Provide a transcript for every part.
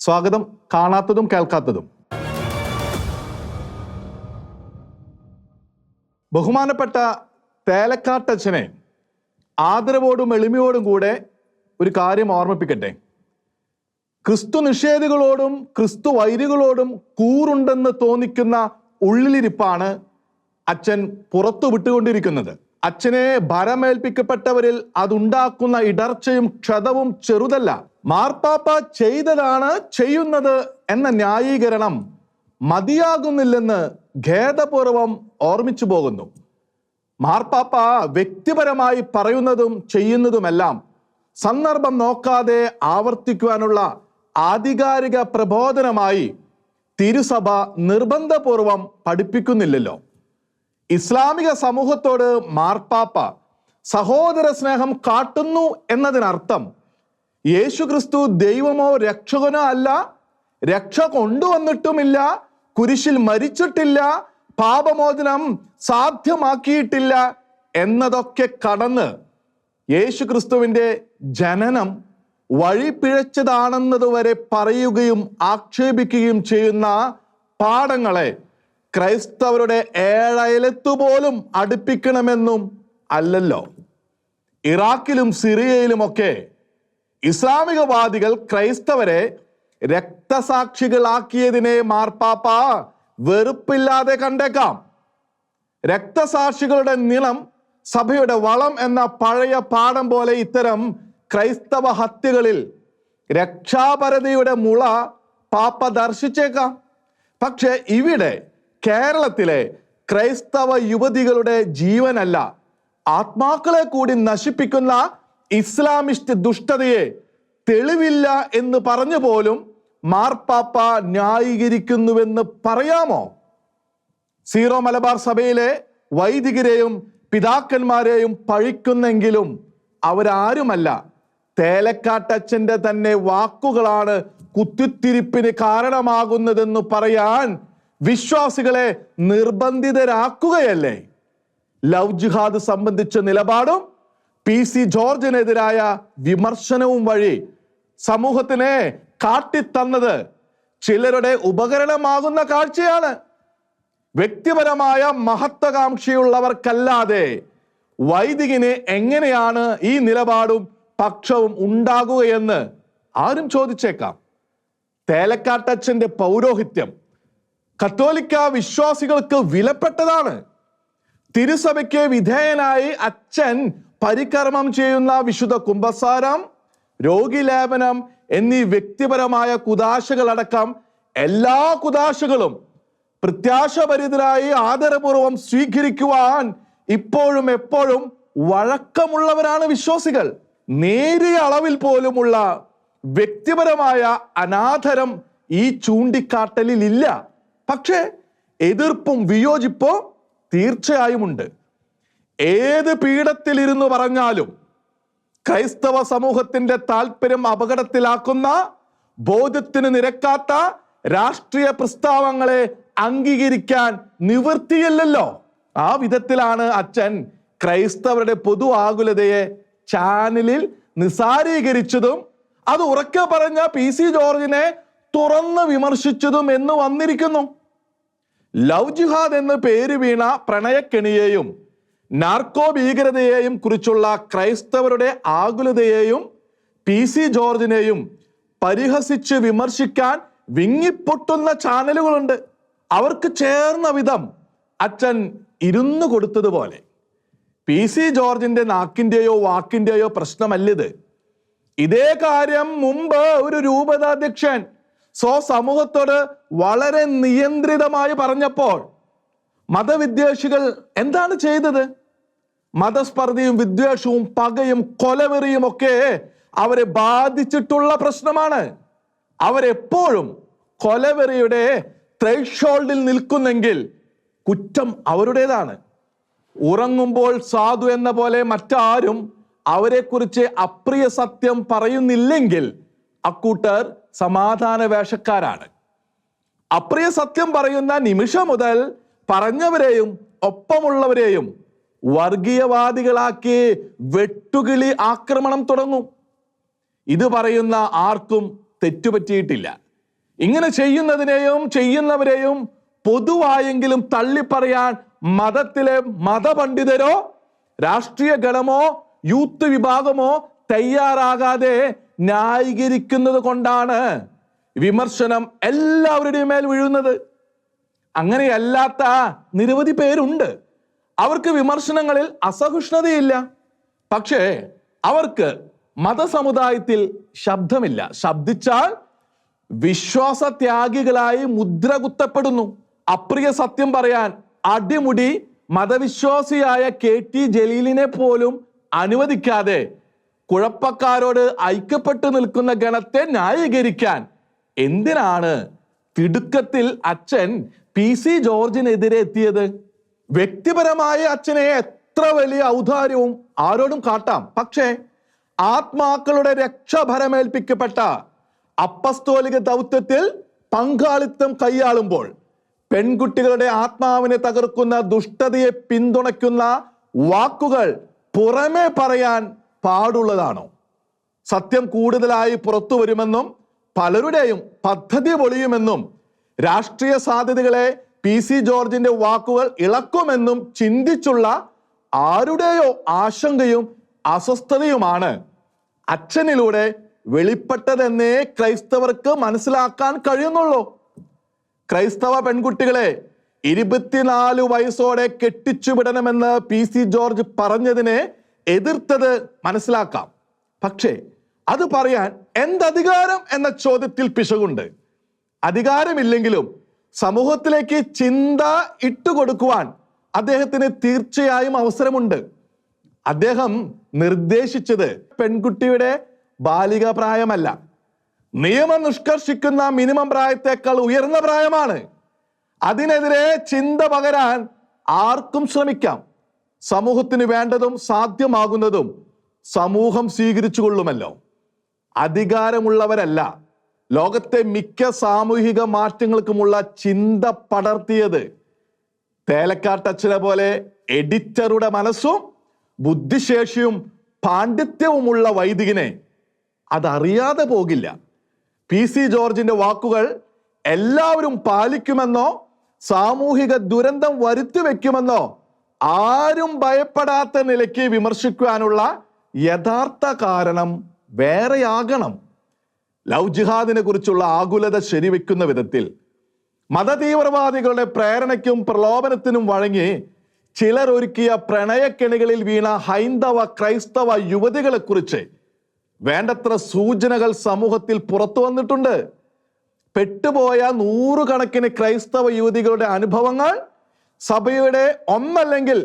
സ്വാഗതം. കാണാത്തതും കേൾക്കാത്തതും. ബഹുമാനപ്പെട്ട തേലക്കാട്ടച്ഛനെ ആദരവോടും എളിമയോടും കൂടെ ഒരു കാര്യം ഓർമ്മിപ്പിക്കട്ടെ. ക്രിസ്തു നിഷേധികളോടും ക്രിസ്തു വൈരികളോടും കൂറുണ്ടെന്ന് തോന്നിക്കുന്ന ഉള്ളിലിരിപ്പാണ് അച്ഛൻ പുറത്തു വിട്ടുകൊണ്ടിരിക്കുന്നത്. അച്ഛനെ ഭരമേൽപ്പിക്കപ്പെട്ടവരിൽ അതുണ്ടാക്കുന്ന ഇടർച്ചയും ക്ഷതവും ചെറുതല്ല. മാർപ്പാപ്പ ചെയ്തതാണ് ചെയ്യുന്നത് എന്ന ന്യായീകരണം മതിയാകുന്നില്ലെന്ന് ഖേദപൂർവം ഓർമ്മിച്ചു പോകുന്നു. മാർപ്പാപ്പ വ്യക്തിപരമായി പറയുന്നതും ചെയ്യുന്നതുമെല്ലാം സന്ദർഭം നോക്കാതെ ആവർത്തിക്കുവാനുള്ള ആധികാരിക പ്രബോധനമായി തിരുസഭ നിർബന്ധപൂർവം പഠിപ്പിക്കുന്നില്ലല്ലോ. ഇസ്ലാമിക സമൂഹത്തോട് മാർപ്പാപ്പ സഹോദര സ്നേഹം കാട്ടുന്നു എന്നതിനർത്ഥം യേശുക്രിസ്തു ദൈവമോ രക്ഷകനോ അല്ല, രക്ഷ കൊണ്ടുവന്നിട്ടുമില്ല, കുരിശിൽ മരിച്ചിട്ടില്ല, പാപമോചനം സാധ്യമാക്കിയിട്ടില്ല എന്നതൊക്കെ കടന്ന് യേശുക്രിസ്തുവിൻ്റെ ജനനം വഴിപിഴച്ചതാണെന്നതുവരെ പറയുകയും ആക്ഷേപിക്കുകയും ചെയ്യുന്ന പാഠങ്ങളെ ക്രൈസ്തവരുടെ ഏഴയലത്തുപോലും അടുപ്പിക്കണമെന്നും അല്ലല്ലോ. ഇറാഖിലും സിറിയയിലുമൊക്കെ ഇസ്ലാമികവാദികൾ ക്രൈസ്തവരെ രക്തസാക്ഷികളാക്കിയതിനെ മാർപ്പാപ്പ വെറുപ്പില്ലാതെ കണ്ടേക്കാം. രക്തസാക്ഷികളുടെ നിളം സഭയുടെ വളം എന്ന പഴയ പാഠം പോലെ ഇത്തരം ക്രൈസ്തവ ഹത്യകളിൽ രക്ഷാപരതയുടെ മുള പാപ്പ ദർശിച്ചേക്കാം. പക്ഷെ ഇവിടെ കേരളത്തിലെ ക്രൈസ്തവ യുവതികളുടെ ജീവനല്ല, ആത്മാക്കളെ കൂടി നശിപ്പിക്കുന്ന ഇസ്ലാമിസ്റ്റ് ദുഷ്ടതയെ തെളിവില്ല എന്ന് പറഞ്ഞു പോലും മാർപ്പാപ്പ ന്യായീകരിക്കുന്നുവെന്ന് പറയാമോ? സീറോ മലബാർ സഭയിലെ വൈദികരെയും പിതാക്കന്മാരെയും പഴിക്കുന്നെങ്കിലും അവരാരുമല്ല. തേലക്കാട്ടച്ഛൻ്റെ തന്നെ വാക്കുകളാണ് കുത്തിത്തിരിപ്പിന് കാരണമാകുന്നതെന്ന് പറയാൻ വിശ്വാസികളെ നിർബന്ധിതരാക്കുകയല്ലേ. ലവ് ജിഹാദ് സംബന്ധിച്ച നിലപാടും PC ജോർജിനെതിരായ വിമർശനവും വഴി സമൂഹത്തിനെ കാട്ടിത്തന്നത് ചിലരുടെ ഉപകരണമാകുന്ന കാഴ്ചയാണ്. വ്യക്തിപരമായ മഹത്വാകാംക്ഷയുള്ളവർക്കല്ലാതെ വൈദികന് എങ്ങനെയാണ് ഈ നിലപാടും പക്ഷവും ഉണ്ടാകുകയെന്ന് ആരും ചോദിച്ചേക്കാം. തേലക്കാട്ടച്ഛൻ്റെ പൗരോഹിത്യം കത്തോലിക്ക വിശ്വാസികൾക്ക് വിലപ്പെട്ടതാണ്. തിരുസഭയ്ക്ക് വിധേയനായി അച്ഛൻ പരികർമ്മം ചെയ്യുന്ന വിശുദ്ധ കുമ്പസാരം, രോഗിലേപനം എന്നീ വ്യക്തിപരമായ കുദാശകളടക്കം എല്ലാ കുദാശകളും പ്രത്യാശഭരിതരായി ആദരപൂർവം സ്വീകരിക്കുവാൻ ഇപ്പോഴും എപ്പോഴും വഴക്കമുള്ളവരാണ് വിശ്വാസികൾ. നേരിയ അളവിൽ പോലുമുള്ള വ്യക്തിപരമായ അനാദരം ഈ ചൂണ്ടിക്കാട്ടലിൽ ഇല്ല. പക്ഷേ എതിർപ്പും വിയോജിപ്പും തീർച്ചയായും ഉണ്ട്. ഏത് പീഠത്തിലിരുന്നു പറഞ്ഞാലും ക്രൈസ്തവ സമൂഹത്തിന്റെ താല്പര്യം അപകടത്തിലാക്കുന്ന, ബോധ്യത്തിന് നിരക്കാത്ത രാഷ്ട്രീയ പ്രസ്താവങ്ങളെ അംഗീകരിക്കാൻ നിവൃത്തിയില്ലല്ലോ. ആ വിധത്തിലാണ് അച്ഛൻ ക്രൈസ്തവരുടെ പൊതു ആകുലതയെ ചാനലിൽ നിസാരീകരിച്ചതും അത് ഉറക്കെ പറഞ്ഞ PC ജോർജിനെ തുറന്ന് വിമർശിച്ചതും എന്ന് വന്നിരിക്കുന്നു. ലവ് ജിഹാദ് എന്ന് പേര് വീണ പ്രണയക്കെണിയെയും നാർക്കോ ഭീകരതയെയും കുറിച്ചുള്ള ക്രൈസ്തവരുടെ ആകുലതയെയും PC ജോർജിനെയും പരിഹസിച്ച് വിമർശിക്കാൻ വിങ്ങിപ്പൊട്ടുന്ന ചാനലുകളുണ്ട്. അവർക്ക് ചേർന്ന വിധം അച്ഛൻ ഇരുന്നു കൊടുത്തതുപോലെ. PC ജോർജിന്റെ നാക്കിന്റെയോ വാക്കിന്റെയോ പ്രശ്നമല്ലിത്. ഇതേ കാര്യം മുമ്പ് ഒരു രൂപതാധ്യക്ഷൻ സമൂഹത്തോട് വളരെ നിയന്ത്രിതമായി പറഞ്ഞപ്പോൾ മതവിദ്വേഷികൾ എന്താണ് ചെയ്തത്? മതസ്പർദ്ധയും വിദ്വേഷവും പകയും കൊലവെറിയും ഒക്കെ അവരെ ബാധിച്ചിട്ടുള്ള പ്രശ്നമാണ്. അവരെപ്പോഴും കൊലവെറിയുടെ ത്രെഷോൾഡിൽ നിൽക്കുന്നെങ്കിൽ കുറ്റം അവരുടേതാണ്. ഉറങ്ങുമ്പോൾ സാധു എന്ന പോലെ മറ്റാരും അവരെക്കുറിച്ച് അപ്രിയ സത്യം പറയുന്നില്ലെങ്കിൽ അക്കൂട്ടർ സമാധാന വേഷക്കാരാണ്. അപ്രിയ സത്യം പറയുന്ന നിമിഷം മുതൽ പറഞ്ഞവരെയും ഒപ്പമുള്ളവരെയും വർഗീയവാദികളാക്കി വെട്ടുകിളി ആക്രമണം തുടങ്ങും. ഇത് പറയുന്ന ആർക്കും തെറ്റുപറ്റിയിട്ടില്ല. ഇങ്ങനെ ചെയ്യുന്നതിനെയും ചെയ്യുന്നവരെയും പൊതുവായെങ്കിലും തള്ളിപ്പറയാൻ മതത്തിലെ മതപണ്ഡിതരോ രാഷ്ട്രീയ ഗണമോ യൂത്ത് വിഭാഗമോ തയ്യാറാകാതെ ന്യായീകരിക്കുന്നത് കൊണ്ടാണ് വിമർശനം എല്ലാവരുടെയും മേൽ വീഴുന്നത്. അങ്ങനെയല്ലാത്ത നിരവധി പേരുണ്ട്. അവർക്ക് വിമർശനങ്ങളിൽ അസഹിഷ്ണുതയില്ല. പക്ഷേ അവർക്ക് മതസമുദായത്തിൽ ശബ്ദമില്ല. ശബ്ദിച്ചാൽ വിശ്വാസത്യാഗികളായി മുദ്ര കുത്തപ്പെടുന്നു. അപ്രിയ സത്യം പറയാൻ അടിമുടി മതവിശ്വാസിയായ KT ജലീലിനെ പോലും അനുവദിക്കാതെ കുഴപ്പക്കാരോട് ഐക്യപ്പെട്ടു നിൽക്കുന്ന ഗണത്തെ ന്യായീകരിക്കാൻ എന്തിനാണ് തിടുക്കത്തിൽ അച്ഛൻ PC ജോർജിനെതിരെ എത്തിയത്? വ്യക്തിപരമായ അച്ഛനെ എത്ര വലിയ ഔദാര്യവും ആരോടും കാട്ടാം. പക്ഷേ ആത്മാക്കളുടെ രക്ഷഭരമേൽപ്പിക്കപ്പെട്ട അപ്പസ്തോലിക ദൗത്യത്തിൽ പങ്കാളിത്തം കൈയാളുമ്പോൾ പെൺകുട്ടികളുടെ ആത്മാവിനെ തകർക്കുന്ന ദുഷ്ടതയെ പിന്തുണയ്ക്കുന്ന വാക്കുകൾ പുറമേ പറയാൻ പാടുള്ളതാണോ? സത്യം കൂടുതലായി പുറത്തു വരുമെന്നും പലരുടെയും പദ്ധതി പൊളിയുമെന്നും രാഷ്ട്രീയ സാധ്യതകളെ PC ജോർജിന്റെ വാക്കുകൾ ഇളക്കുമെന്നും ചിന്തിച്ചുള്ള ആരുടെയോ ആശങ്കയും അസ്വസ്ഥതയുമാണ് അച്ഛനിലൂടെ വെളിപ്പെട്ടതെന്നേ ക്രൈസ്തവർക്ക് മനസ്സിലാക്കാൻ കഴിയുന്നുള്ളൂ. ക്രൈസ്തവ പെൺകുട്ടികളെ 24 വയസ്സോടെ കെട്ടിച്ചു വിടണമെന്ന് PC ജോർജ് പറഞ്ഞതിനെ എതിർത്തത് മനസ്സിലാക്കാം. പക്ഷേ അത് പറയാൻ എന്തധികാരം എന്ന ചോദ്യത്തിൽ പിശകുണ്ട്. അധികാരമില്ലെങ്കിലും സമൂഹത്തിലേക്ക് ചിന്ത ഇട്ടുകൊടുക്കുവാൻ അദ്ദേഹത്തിന് തീർച്ചയായും അവസരമുണ്ട്. അദ്ദേഹം നിർദ്ദേശിച്ചത് പെൺകുട്ടിയുടെ ബാലിക പ്രായമല്ല, നിയമം നിഷ്കർഷിക്കുന്ന മിനിമം പ്രായത്തേക്കാൾ ഉയർന്ന പ്രായമാണ്. അതിനെതിരെ ചിന്ത പകരാൻ ആർക്കും ശ്രമിക്കാം. സമൂഹത്തിന് വേണ്ടതും സാധ്യമാകുന്നതും സമൂഹം സ്വീകരിച്ചു കൊള്ളുമല്ലോ. അധികാരമുള്ളവരല്ല ലോകത്തെ മിക്ക സാമൂഹിക മാറ്റങ്ങൾക്കുമുള്ള ചിന്ത പടർത്തിയത്. തേലക്കാട്ടച്ഛനെ പോലെ എഡിറ്ററുടെ മനസ്സും ബുദ്ധിശേഷിയും പാണ്ഡിത്യവുമുള്ള വൈദികനെ അതറിയാതെ പോകില്ല. PC ജോർജിന്റെ വാക്കുകൾ എല്ലാവരും പാലിക്കുമെന്നോ സാമൂഹിക ദുരന്തം വരുത്തി വെക്കുമെന്നോ ആരും ഭയപ്പെടാത്ത നിലയ്ക്ക് വിമർശിക്കുവാനുള്ള യഥാർത്ഥ കാരണം വേറെയാകണം. ലവ് ജിഹാദിനെ കുറിച്ചുള്ള ആകുലത ശരിവെക്കുന്ന വിധത്തിൽ മതതീവ്രവാദികളുടെ പ്രേരണയ്ക്കും പ്രലോഭനത്തിനും വഴങ്ങി ചിലർ ഒരുക്കിയ പ്രണയക്കെണികളിൽ വീണ ഹൈന്ദവ ക്രൈസ്തവ യുവതികളെ കുറിച്ച് വേണ്ടത്ര സൂചനകൾ സമൂഹത്തിൽ പുറത്തു വന്നിട്ടുണ്ട്. പെട്ടുപോയ നൂറുകണക്കിന് ക്രൈസ്തവ യുവതികളുടെ അനുഭവങ്ങൾ സഭയുടെ ഒന്നല്ലെങ്കിൽ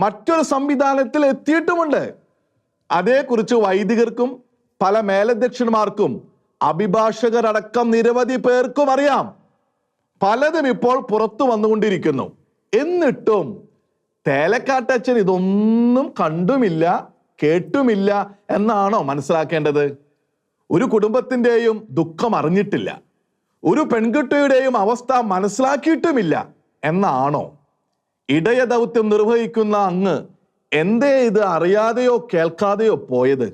മറ്റൊരു സംവിധാനത്തിൽ എത്തിയിട്ടുമുണ്ട്. അതേക്കുറിച്ച് വൈദികർക്കും പല മേലധ്യക്ഷന്മാർക്കും അഭിഭാഷകരടക്കം നിരവധി പേർക്കും അറിയാം. പലതും ഇപ്പോൾ പുറത്തു വന്നുകൊണ്ടിരിക്കുന്നു. എന്നിട്ടും തേലക്കാട്ടച്ഛൻ ഇതൊന്നും കണ്ടുമില്ല കേട്ടുമില്ല എന്നാണോ മനസ്സിലാക്കേണ്ടത്? ഒരു കുടുംബത്തിൻ്റെയും ദുഃഖം അറിഞ്ഞിട്ടില്ല, ഒരു പെൺകുട്ടിയുടെയും അവസ്ഥ മനസ്സിലാക്കിയിട്ടുമില്ല എന്നാണോ? ഇടയ ദൗത്യം നിർവഹിക്കുന്ന അങ്ങ് എന്തേ ഇത് അറിയാതെയോ കേൾക്കാതെയോ പോയത്?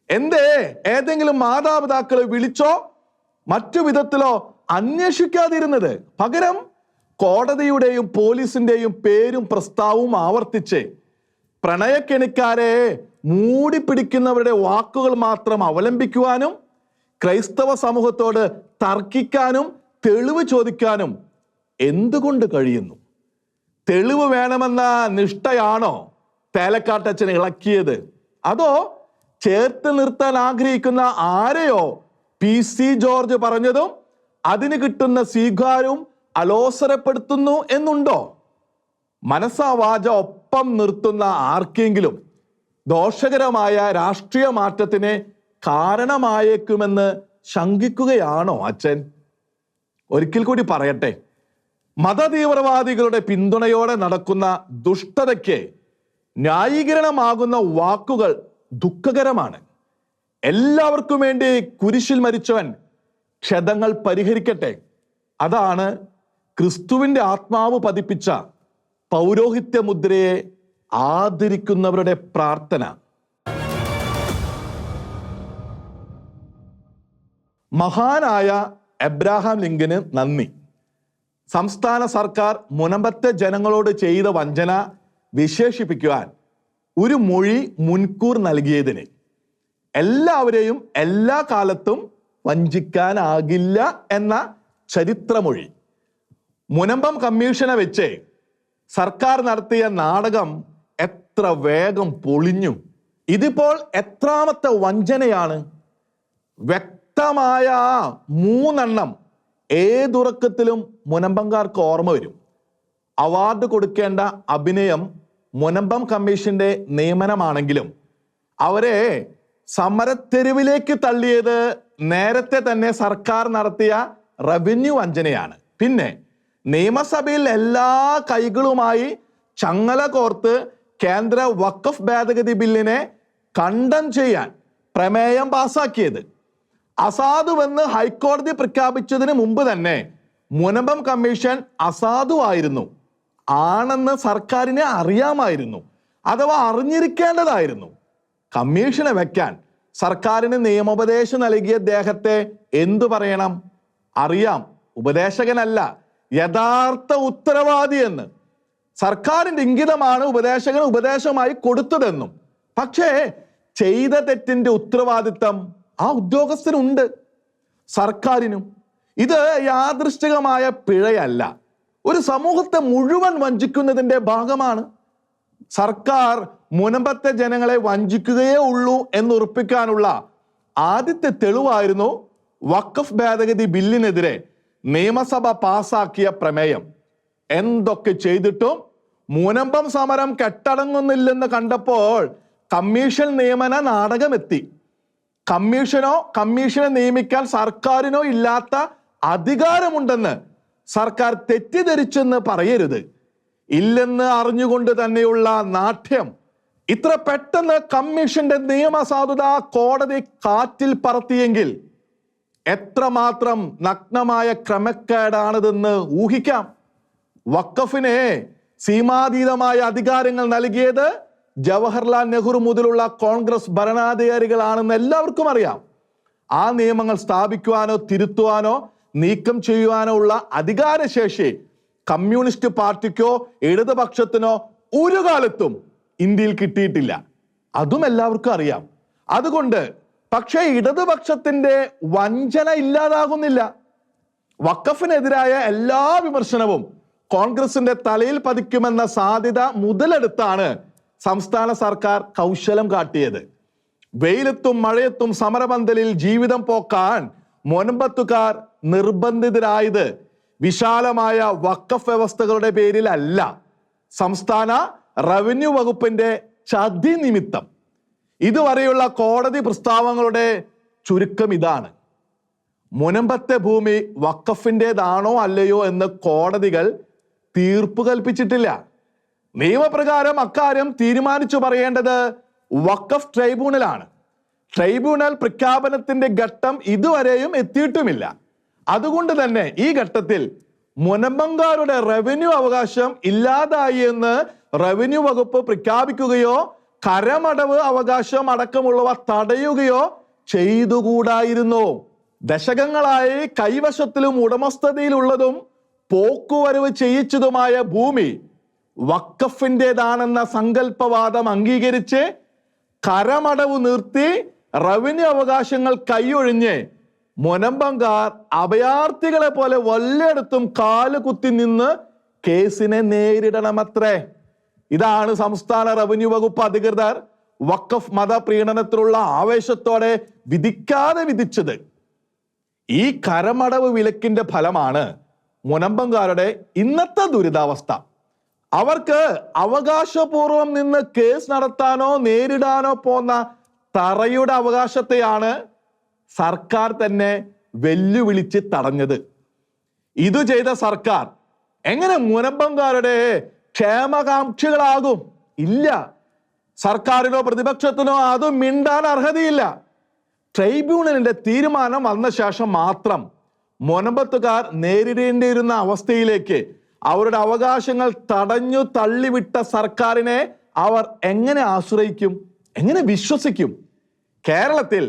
എന്തേ ഏതെങ്കിലും മാതാപിതാക്കളെ വിളിച്ചോ മറ്റു വിധത്തിലോ അന്വേഷിക്കാതിരുന്നത്? പകരം കോടതിയുടെയും പോലീസിന്റെയും പേരും പ്രസ്താവവും ആവർത്തിച്ച് പ്രണയക്കെണിക്കാരെ മൂടിപ്പിടിക്കുന്നവരുടെ വാക്കുകൾ മാത്രം അവലംബിക്കുവാനും ക്രൈസ്തവ സമൂഹത്തോട് തർക്കിക്കാനും തെളിവ് ചോദിക്കാനും എന്തുകൊണ്ട് കഴിയുന്നു? തെളിവ് വേണമെന്ന നിഷ്ഠയാണോ തേലക്കാട്ടച്ഛനെ ഇളക്കിയത്? അതോ ചേർത്ത് നിർത്താൻ ആഗ്രഹിക്കുന്ന ആരെയോ PC ജോർജ് പറഞ്ഞതും അതിന് കിട്ടുന്ന സ്വീകാരവും അലോസരപ്പെടുത്തുന്നു എന്നുണ്ടോ? മനസ്സാവാച ഒപ്പം നിർത്തുന്ന ആർക്കെങ്കിലും ദോഷകരമായ രാഷ്ട്രീയ മാറ്റത്തിന് കാരണമായേക്കുമെന്ന് ശങ്കിക്കുകയാണോ അച്ഛൻ? ഒരിക്കൽ കൂടി പറയട്ടെ, മതതീവ്രവാദികളുടെ പിന്തുണയോടെ നടക്കുന്ന ദുഷ്ടതയ്ക്ക് ന്യായീകരണമാകുന്ന വാക്കുകൾ ദുഃഖകരമാണ്. എല്ലാവർക്കും വേണ്ടി കുരിശിൽ മരിച്ചവൻ ക്ഷതങ്ങൾ പരിഹരിക്കട്ടെ. അതാണ് ക്രിസ്തുവിന്റെ ആത്മാവ് പതിപ്പിച്ച പൗരോഹിത്യ മുദ്രയെ ആദരിക്കുന്നവരുടെ പ്രാർത്ഥന. മഹാനായ എബ്രഹാം ലിങ്കന് നന്ദി. സംസ്ഥാന സർക്കാർ മുനമ്പത്തെ ജനങ്ങളോട് ചെയ്ത വഞ്ചന വിശേഷിപ്പിക്കുവാൻ ഒരു മൊഴി മുൻകൂർ നൽകിയതിന്. എല്ലാവരെയും എല്ലാ കാലത്തും വഞ്ചിക്കാനാകില്ല എന്ന ചരിത്രമൊഴി. മുനമ്പം കമ്മീഷനെ വെച്ച് സർക്കാർ നടത്തിയ നാടകം എത്ര വേഗം പൊളിഞ്ഞു. ഇതിപ്പോൾ എത്രാമത്തെ വഞ്ചനയാണ്? വ്യക്തമായ 3 ഏതുറക്കത്തിലും മുനമ്പംകാർക്ക് ഓർമ്മ വരും. അവാർഡ് കൊടുക്കേണ്ട അഭിനയം മുനമ്പം കമ്മീഷന്റെ നിയമനമാണെങ്കിലും അവരെ സമരത്തെരുവിലേക്ക് തള്ളിയത് നേരത്തെ തന്നെ സർക്കാർ നടത്തിയ റവന്യൂ വഞ്ചനയാണ്. പിന്നെ നിയമസഭയിൽ എല്ലാ കൈകളുമായി ചങ്ങല കോർത്ത് കേന്ദ്ര വഖഫ് ഭേദഗതി ബില്ലിനെ കണ്ടം ചെയ്യാൻ പ്രമേയം പാസാക്കിയത് അസാധുവെന്ന് ഹൈക്കോടതി പ്രഖ്യാപിച്ചതിന് മുമ്പ് തന്നെ മുനമ്പം കമ്മീഷൻ അസാധുവായിരുന്നു ആണെന്ന് സർക്കാരിനെ അറിയാമായിരുന്നു, അഥവാ അറിഞ്ഞിരിക്കേണ്ടതായിരുന്നു. കമ്മീഷനെ വെക്കാൻ സർക്കാരിന് നിയമോപദേശം നൽകിയ അദ്ദേഹത്തെ എന്തു പറയണം? അറിയാം, ഉപദേശകനല്ല, യഥാർത്ഥ ഉത്തരവാദി എന്ന്. സർക്കാരിന്റെ ഇംഗിതമാണ് ഉപദേശകൻ ഉപദേശമായി കൊടുത്തതെന്നും. പക്ഷേ ചെയ്ത തെറ്റിന്റെ ഉത്തരവാദിത്തം ആ ഉദ്യോഗസ്ഥനുണ്ട്, സർക്കാരിനും. ഇത് യാദൃശ്ചികമായ പിഴയല്ല, ഒരു സമൂഹത്തെ മുഴുവൻ വഞ്ചിക്കുന്നതിന്റെ ഭാഗമാണ്. സർക്കാർ മുനമ്പത്തെ ജനങ്ങളെ വഞ്ചിക്കുകയേ ഉള്ളൂ എന്നുറപ്പിക്കാനുള്ള ആദ്യത്തെ തെളിവായിരുന്നു വഖഫ് ഭേദഗതി ബില്ലിനെതിരെ നിയമസഭ പാസാക്കിയ പ്രമേയം. എന്തൊക്കെ ചെയ്തിട്ടും മുനമ്പം സമരം കെട്ടടങ്ങുന്നില്ലെന്ന് കണ്ടപ്പോൾ കമ്മീഷൻ നിയമന നാടകമെത്തി. കമ്മീഷനെ നിയമിക്കാൻ സർക്കാരിനോ ഇല്ലാത്ത അധികാരമുണ്ടെന്ന് സർക്കാർ തെറ്റിദ്ധരിച്ചെന്ന് പറയരുത്. ഇല്ലെന്ന് അറിഞ്ഞുകൊണ്ട് തന്നെയുള്ള നാട്യം ഇത്ര പെട്ടെന്ന് കമ്മീഷന്റെ നിയമസാധുത കോടതി കാറ്റിൽ പറത്തിയെങ്കിൽ എത്രമാത്രം നഗ്നമായ ക്രമക്കേടാണിതെന്ന് ഊഹിക്കാം. വഖഫിനെ സീമാതീതമായ അധികാരങ്ങൾ നൽകിയത് ജവഹർലാൽ നെഹ്റു മുതലുള്ള കോൺഗ്രസ് ഭരണാധികാരികളാണെന്ന് എല്ലാവർക്കും അറിയാം. ആ നിയമങ്ങൾ സ്ഥാപിക്കുവാനോ തിരുത്തുവാനോ നീക്കം ചെയ്യുവാനോ ഉള്ള അധികാരശേഷി കമ്മ്യൂണിസ്റ്റ് പാർട്ടിക്കോ ഇടതുപക്ഷത്തിനോ ഒരു കാലത്തും ഇന്ത്യയിൽ കിട്ടിയിട്ടില്ല. അതും എല്ലാവർക്കും അറിയാം. അതുകൊണ്ട് പക്ഷേ ഇടതുപക്ഷത്തിന്റെ വഞ്ചന ഇല്ലാതാകുന്നില്ല. വഖഫിനെതിരായ എല്ലാ വിമർശനവും കോൺഗ്രസിന്റെ തലയിൽ പതിക്കുമെന്ന സാധ്യത മുതലെടുത്താണ് സംസ്ഥാന സർക്കാർ കൗശലം കാട്ടിയത്. വെയിലത്തും മഴയത്തും സമരപന്തലിൽ ജീവിതം പോക്കാൻ മുനമ്പത്തുകാർ നിർബന്ധിതരായത് വിശാലമായ വഖഫ് വ്യവസ്ഥകളുടെ പേരിലല്ല, സംസ്ഥാന റവന്യൂ വകുപ്പിന്റെ ചതി നിമിത്തം. ഇതുവരെയുള്ള കോടതി പ്രസ്താവങ്ങളുടെ ചുരുക്കം ഇതാണ്: മുനമ്പത്തെ ഭൂമി വഖഫിൻ്റെതാണോ അല്ലയോ എന്ന് കോടതികൾ തീർപ്പ് കൽപ്പിച്ചിട്ടില്ല. നിയമപ്രകാരം അക്കാര്യം തീരുമാനിച്ചു പറയേണ്ടത് വഖഫ് ട്രൈബ്യൂണലാണ്. ട്രൈബ്യൂണൽ പ്രഖ്യാപനത്തിന്റെ ഘട്ടം ഇതുവരെയും എത്തിയിട്ടുമില്ല. അതുകൊണ്ട് തന്നെ ഈ ഘട്ടത്തിൽ മുനമ്പംകാരുടെ റവന്യൂ അവകാശം ഇല്ലാതായി എന്ന് റവന്യൂ വകുപ്പ് പ്രഖ്യാപിക്കുകയോ കരമടവ് അവകാശം അടക്കമുള്ളവ തടയുകയോ ചെയ്തുകൂടായിരുന്നു. ദശകങ്ങളായി കൈവശത്തിലും ഉടമസ്ഥതയിലുള്ളതും പോക്കുവരവ് ചെയ്യിച്ചതുമായ ഭൂമി വഖഫിൻ്റെതാണെന്ന സങ്കല്പവാദം അംഗീകരിച്ച് കരമടവ് നിർത്തി റവന്യൂ അവകാശങ്ങൾ കൈയൊഴിഞ്ഞ് മുനമ്പംകാർ അഭയാർത്ഥികളെ പോലെ വല്ലയിടത്തും കാല് കുത്തി നിന്ന് കേസിനെ നേരിടണമത്രേ. ഇതാണ് സംസ്ഥാന റവന്യൂ വകുപ്പ് അധികൃതർ വഖഫ് മതപ്രീണനത്തിലുള്ള ആവേശത്തോടെ വിധിക്കാതെ വിധിച്ചത്. ഈ കരമടവ് വിലക്കിന്റെ ഫലമാണ് മുനമ്പംകാരുടെ ഇന്നത്തെ ദുരിതാവസ്ഥ. അവർക്ക് അവകാശപൂർവം നിന്ന് കേസ് നടത്താനോ നേരിടാനോ പോന്ന തറയുടെ അവകാശത്തെയാണ് സർക്കാർ തന്നെ വെല്ലുവിളിച്ച് തടഞ്ഞത്. ഇത് ചെയ്ത സർക്കാർ എങ്ങനെ മുനമ്പംകാരുടെ ക്ഷേമകാംക്ഷികളാകും? ഇല്ല, സർക്കാരിനോ പ്രതിപക്ഷത്തിനോ അതും മിണ്ടാൻ അർഹതയില്ല. ട്രൈബ്യൂണലിന്റെ തീരുമാനം വന്ന ശേഷം മാത്രം മുനമ്പത്തുകാർ നേരിടേണ്ടിയിരുന്ന അവസ്ഥയിലേക്ക് അവരുടെ അവകാശങ്ങൾ തടഞ്ഞു തള്ളിവിട്ട സർക്കാരിനെ അവർ എങ്ങനെ ആശ്രയിക്കും, എങ്ങനെ വിശ്വസിക്കും? കേരളത്തിൽ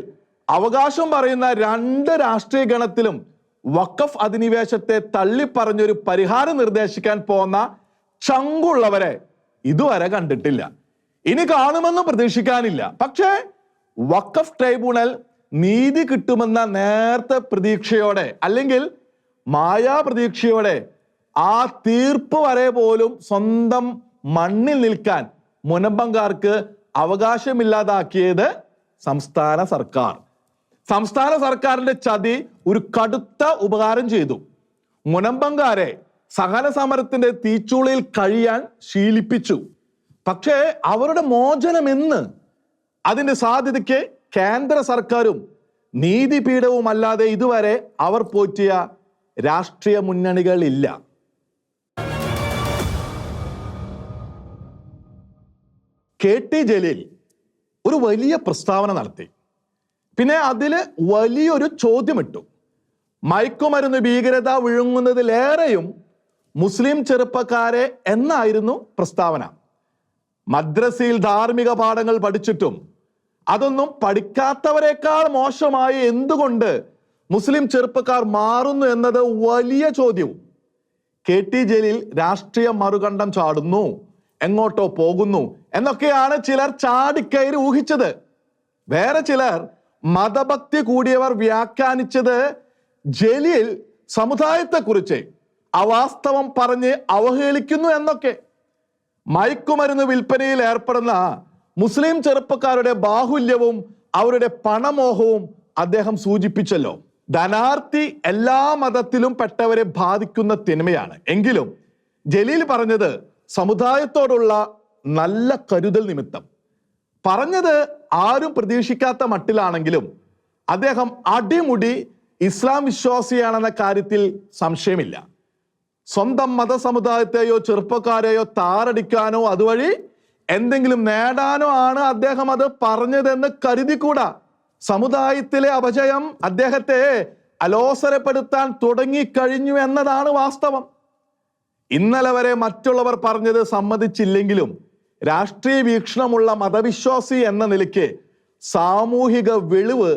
അവകാശം പറയുന്ന 2 രാഷ്ട്രീയ ഗണത്തിലും വഖഫ് അധിനിവേശത്തെ തള്ളിപ്പറഞ്ഞൊരു പരിഹാരം നിർദ്ദേശിക്കാൻ പോന്ന ചങ്കുള്ളവരെ ഇതുവരെ കണ്ടിട്ടില്ല. ഇനി കാണുമെന്ന് പ്രതീക്ഷിക്കാനില്ല. പക്ഷേ വഖഫ് ട്രൈബ്യൂണൽ നീതി കിട്ടുമെന്ന നേരത്തെ പ്രതീക്ഷയോടെ, അല്ലെങ്കിൽ മായാപ്രതീക്ഷയോടെ ആ തീർപ്പ് വരെ പോലും സ്വന്തം മണ്ണിൽ നിൽക്കാൻ മുനമ്പംകാർക്ക് അവകാശമില്ലാതാക്കിയത് സംസ്ഥാന സർക്കാർ. സംസ്ഥാന സർക്കാരിന്റെ ചതി ഒരു കടുത്ത ഉപകാരം ചെയ്തു. മുനമ്പംകാരെ സഹന സമരത്തിന്റെ തീച്ചൂളയിൽ കഴിയാൻ ശീലിപ്പിച്ചു. പക്ഷേ അവരുടെ മോചനം എന്ന്? അതിന്റെ സാധ്യതയ്ക്ക് കേന്ദ്ര സർക്കാരും നീതിപീഠവും അല്ലാതെ ഇതുവരെ അവർ പോറ്റിയ രാഷ്ട്രീയ മുന്നണികളില്ല. KT ജലീൽ ഒരു വലിയ പ്രസ്താവന നടത്തി. പിന്നെ അതില് വലിയൊരു ചോദ്യമിട്ടു. മയക്കുമരുന്ന് ഭീകരത വിഴുങ്ങുന്നതിലേറെയും മുസ്ലിം ചെറുപ്പക്കാരെ എന്നായിരുന്നു പ്രസ്താവന. മദ്രസയിൽ ധാർമ്മിക പാഠങ്ങൾ പഠിച്ചിട്ടും അതൊന്നും പഠിക്കാത്തവരെക്കാൾ മോശമായി എന്തുകൊണ്ട് മുസ്ലിം ചെറുപ്പക്കാർ മാറുന്നു എന്നത് വലിയ ചോദ്യവും. KT ജലീൽ രാഷ്ട്രീയ മറുകണ്ഠം ചാടുന്നു, എങ്ങോട്ടോ പോകുന്നു എന്നൊക്കെയാണ് ചിലർ ചാടിക്കയറി ഊഹിച്ചത്. വേറെ ചിലർ മതഭക്തി കൂടിയവർ വ്യാഖ്യാനിച്ചത് ജലീൽ സമുദായത്തെക്കുറിച്ച് അവാസ്തവം പറഞ്ഞ് അവഹേളിക്കുന്നു എന്നൊക്കെ. മയക്കുമരുന്ന് വിൽപ്പനയിൽ ഏർപ്പെടുന്ന മുസ്ലിം ചെറുപ്പക്കാരുടെ ബാഹുല്യവും അവരുടെ പണമോഹവും അദ്ദേഹം സൂചിപ്പിച്ചല്ലോ. ധനാർത്ഥി എല്ലാ മതത്തിലും പെട്ടവരെ ബാധിക്കുന്ന തിന്മയാണ്. എങ്കിലും ജലീൽ പറഞ്ഞത് സമുദായത്തോടുള്ള നല്ല കരുതൽ നിമിത്തം. പറഞ്ഞത് ആരും പ്രതീക്ഷിക്കാത്ത മട്ടിലാണെങ്കിലും അദ്ദേഹം അടിമുടി ഇസ്ലാം വിശ്വാസിയാണെന്ന കാര്യത്തിൽ സംശയമില്ല. സ്വന്തം മതസമുദായത്തെയോ ചെറുപ്പക്കാരെയോ താറടിക്കാനോ അതുവഴി എന്തെങ്കിലും നേടാനോ ആണ് അദ്ദേഹം അത് പറഞ്ഞതെന്ന് കരുതിക്കൂടാ. സമുദായത്തിലെ അപജയം അദ്ദേഹത്തെ അലോസരപ്പെടുത്താൻ തുടങ്ങിക്കഴിഞ്ഞു എന്നതാണ് വാസ്തവം. ഇന്നലെ വരെ മറ്റുള്ളവർ പറഞ്ഞത് സമ്മതിച്ചില്ലെങ്കിലും രാഷ്ട്രീയ വീക്ഷണമുള്ള മതവിശ്വാസി എന്ന നിലയ്ക്ക് സാമൂഹിക വെളിവ്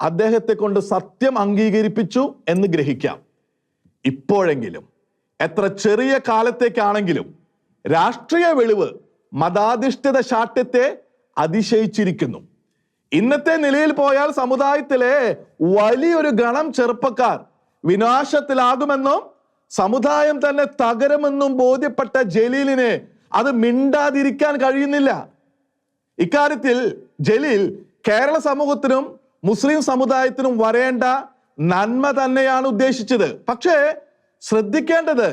അദ്ദേഹത്തെ കൊണ്ട് സത്യം അംഗീകരിപ്പിച്ചു എന്ന് ഗ്രഹിക്കാം. ഇപ്പോഴെങ്കിലും എത്ര ചെറിയ കാലത്തേക്കാണെങ്കിലും രാഷ്ട്രീയ വെളിവ് മതാധിഷ്ഠിത ശാഠ്യത്തെ അതിശയിച്ചിരിക്കുന്നു. ഇന്നത്തെ നിലയിൽ പോയാൽ സമുദായത്തിലെ വലിയൊരു ഗണം ചെറുപ്പക്കാർ വിനാശത്തിലാകുമെന്നും സമുദായം തന്നെ തകരുമെന്നും ബോധ്യപ്പെട്ട ജലീലിന് അത് മിണ്ടാതിരിക്കാൻ കഴിയുന്നില്ല. ഇക്കാര്യത്തിൽ ജലീൽ കേരള സമൂഹത്തിനും മുസ്ലിം സമുദായത്തിനും വരേണ്ട നന്മ തന്നെയാണ് ഉദ്ദേശിച്ചത്. പക്ഷേ ശ്രദ്ധിക്കേണ്ടത്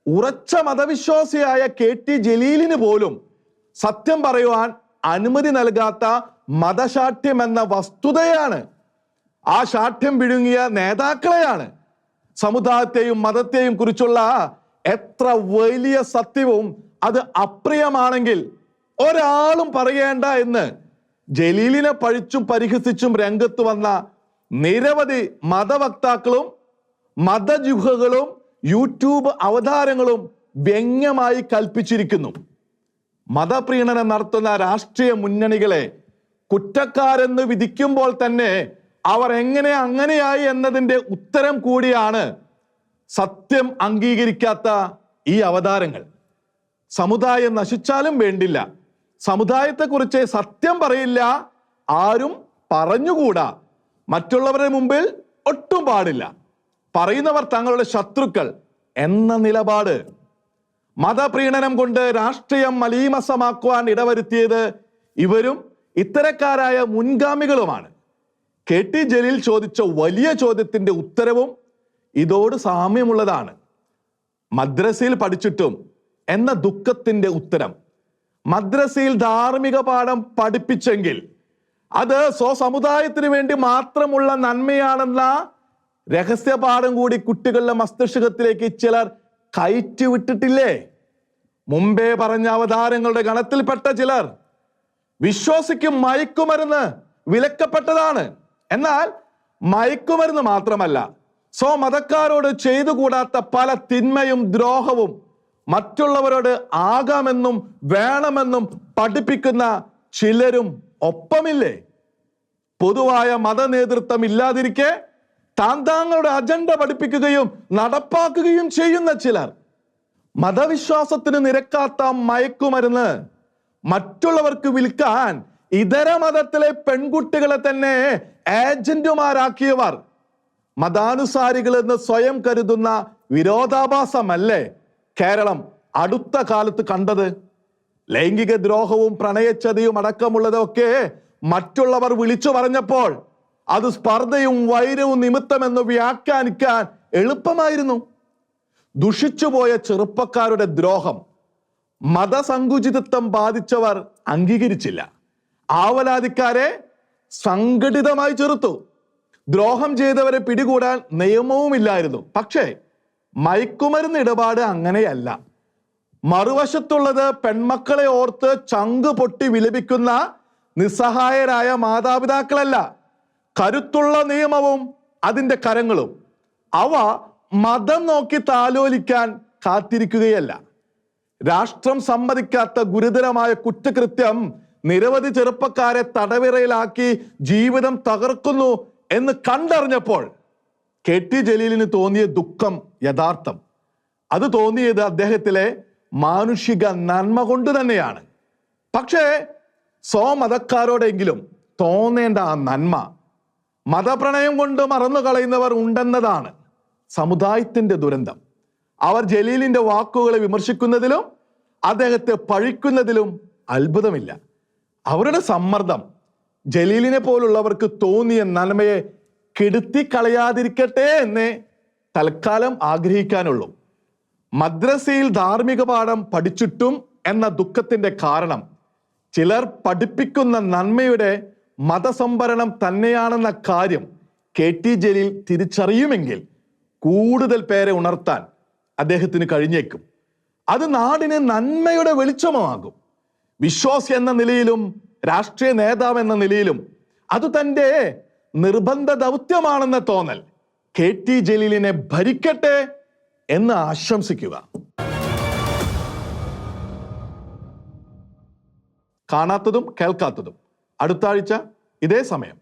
ഉറച്ച മതവിശ്വാസിയായ KT ജലീലിന് പോലും സത്യം പറയുവാൻ അനുമതി നൽകാത്ത മതശാഠ്യം എന്ന വസ്തുതയാണ്. ആ ശാഠ്യം വിഴുങ്ങിയ നേതാക്കളെയാണ്. സമുദായത്തെയും മതത്തെയും കുറിച്ചുള്ള എത്ര വലിയ സത്യവും അത് അപ്രിയമാണെങ്കിൽ ഒരാളും പറയേണ്ട എന്ന് ജലീലിനെ പഴിച്ചും പരിഹസിച്ചും രംഗത്ത് വന്ന നിരവധി മതവക്താക്കളും മതജുഹകളും യൂട്യൂബ് അവതാരങ്ങളും വ്യംഗ്യമായി കൽപ്പിച്ചിരിക്കുന്നു. മതപ്രീണനം നടത്തുന്ന രാഷ്ട്രീയ മുന്നണികളെ കുറ്റക്കാരെന്ന് വിധിക്കുമ്പോൾ തന്നെ അവർ എങ്ങനെ അങ്ങനെയായി എന്നതിൻ്റെ ഉത്തരം കൂടിയാണ് സത്യം അംഗീകരിക്കാത്ത ഈ അവതാരങ്ങൾ. സമുദായം നശിച്ചാലും വേണ്ടില്ല, സമുദായത്തെക്കുറിച്ച് സത്യം പറയില്ല, ആരും പറഞ്ഞുകൂടാ, മറ്റുള്ളവരുടെ മുമ്പിൽ ഒട്ടും പാടില്ല, പറയുന്നവർ തങ്ങളുടെ ശത്രുക്കൾ എന്ന നിലപാട്. മതപ്രീണനം കൊണ്ട് രാഷ്ട്രീയം മലീമസമാക്കുവാൻ ഇടവരുത്തിയത് ഇവരും ഇത്തരക്കാരായ മുൻഗാമികളുമാണ്. KT ജലീൽ ചോദിച്ച വലിയ ചോദ്യത്തിന്റെ ഉത്തരവും ഇതോട് സാമ്യമുള്ളതാണ്. മദ്രസയിൽ പഠിച്ചിട്ടും എന്ന ദുഃഖത്തിന്റെ ഉത്തരം. മദ്രസയിൽ ധാർമ്മിക പാഠം പഠിപ്പിച്ചെങ്കിൽ അത് സ്വസമുദായത്തിന് വേണ്ടി മാത്രമുള്ള നന്മയാണെന്ന രഹസ്യപാഠം കൂടി കുട്ടികളുടെ മസ്തിഷ്കത്തിലേക്ക് ചിലർ കയറ്റി വിട്ടിട്ടില്ലേ? മുമ്പേ പറഞ്ഞ അവതാരങ്ങളുടെ ഗണത്തിൽപ്പെട്ട ചിലർ വിശ്വാസിക്കും മയക്കുമരുന്ന് വിലക്കപ്പെട്ടതാണ്. എന്നാൽ മയക്കുമരുന്ന് മാത്രമല്ല, സ്വമതക്കാരോട് ചെയ്തുകൂടാത്ത പല തിന്മയും ദ്രോഹവും മറ്റുള്ളവരോട് ആകാമെന്നും വേണമെന്നും പഠിപ്പിക്കുന്ന ചിലരും ഒപ്പമില്ലേ? പൊതുവായ മതനേതൃത്വം ഇല്ലാതിരിക്കെ താങ്കളുടെ അജണ്ട പഠിപ്പിക്കുകയും നടപ്പാക്കുകയും ചെയ്യുന്ന ചിലർ മതവിശ്വാസത്തിന് നിരക്കാത്ത മയക്കുമരുന്ന് മറ്റുള്ളവർക്ക് വിൽക്കാൻ ഇതര മതത്തിലെ പെൺകുട്ടികളെ തന്നെ ഏജന്റുമാരാക്കിയവർ മതാനുസാരികൾ എന്ന് സ്വയം കരുതുന്ന വിരോധാഭാസമല്ലേ കേരളം അടുത്ത കാലത്ത് കണ്ടത്? ലൈംഗിക ദ്രോഹവും പ്രണയച്ചതയും അടക്കമുള്ളതൊക്കെ മറ്റുള്ളവർ വിളിച്ചു പറഞ്ഞപ്പോൾ അത് സ്പർദ്ധയും വൈരവും നിമിത്തമെന്ന് വ്യാഖ്യാനിക്കാൻ എളുപ്പമായിരുന്നു. ദുഷിച്ചുപോയ ചെറുപ്പക്കാരുടെ ദ്രോഹം മതസങ്കുചിതത്വം ബാധിച്ചവർ അംഗീകരിച്ചില്ല. ആവലാതിക്കാരെ സംഘടിതമായി ചെറുത്തു. ദ്രോഹം ചെയ്തവരെ പിടികൂടാൻ നിയമവുമില്ലായിരുന്നു. പക്ഷേ മയക്കുമരുന്ന് ഇടപാട് അങ്ങനെയല്ല. മറുവശത്തുള്ളത് പെൺമക്കളെ ഓർത്ത് ചങ്ക് പൊട്ടി വിലപിക്കുന്ന നിസ്സഹായരായ മാതാപിതാക്കളല്ല, കരുത്തുള്ള നിയമവും അതിൻ്റെ കരങ്ങളും. അവ മതം നോക്കി താലോലിക്കാൻ കാത്തിരിക്കുകയല്ല. രാഷ്ട്രം സമ്മതിക്കാത്ത ഗുരുതരമായ കുറ്റകൃത്യം നിരവധി ചെറുപ്പക്കാരെ തടവിറയിലാക്കി ജീവിതം തകർക്കുന്നു എന്ന് കണ്ടറിഞ്ഞപ്പോൾ KT ജലീലിന് തോന്നിയ ദുഃഖം യഥാർത്ഥം. അത് തോന്നിയത് അദ്ദേഹത്തിലെ മാനുഷിക നന്മ കൊണ്ട് തന്നെയാണ്. പക്ഷേ സ്വമതക്കാരോടെങ്കിലും തോന്നേണ്ട ആ നന്മ മതപ്രണയം കൊണ്ട് മറന്നു കളയുന്നവർ ഉണ്ടെന്നതാണ് സമുദായത്തിന്റെ ദുരന്തം. അവർ ജലീലിന്റെ വാക്കുകളെ വിമർശിക്കുന്നതിലും അദ്ദേഹത്തെ പഴിക്കുന്നതിലും അത്ഭുതമില്ല. അവരുടെ സമ്മർദ്ദം ജലീലിനെ പോലുള്ളവർക്ക് തോന്നിയ നന്മയെ കെടുത്തി കളയാതിരിക്കട്ടെ എന്നേ തൽക്കാലം ആഗ്രഹിക്കാനുള്ളൂ. മദ്രസയിൽ ധാർമ്മിക പാഠം പഠിച്ചിട്ടും എന്ന ദുഃഖത്തിന്റെ കാരണം ചിലർ പഠിപ്പിക്കുന്ന നന്മയുടെ മതസംഭരണം തന്നെയാണെന്ന കാര്യം KT ജലീൽ തിരിച്ചറിയുമെങ്കിൽ കൂടുതൽ പേരെ ഉണർത്താൻ അദ്ദേഹത്തിന് കഴിഞ്ഞേക്കും. അത് നാടിന് നന്മയുടെ വെളിച്ചമാകും. വിശ്വാസി എന്ന നിലയിലും രാഷ്ട്രീയ നേതാവ് എന്ന നിലയിലും അത് തൻ്റെ നിർബന്ധ ദൗത്യമാണെന്ന തോന്നൽ KT ജലീലിനെ ഭരിക്കട്ടെ എന്ന് ആശംസിക്കുക. കാണാത്തതും കേൾക്കാത്തതും അടുത്ത ആഴ്ച ഇതേ സമയം.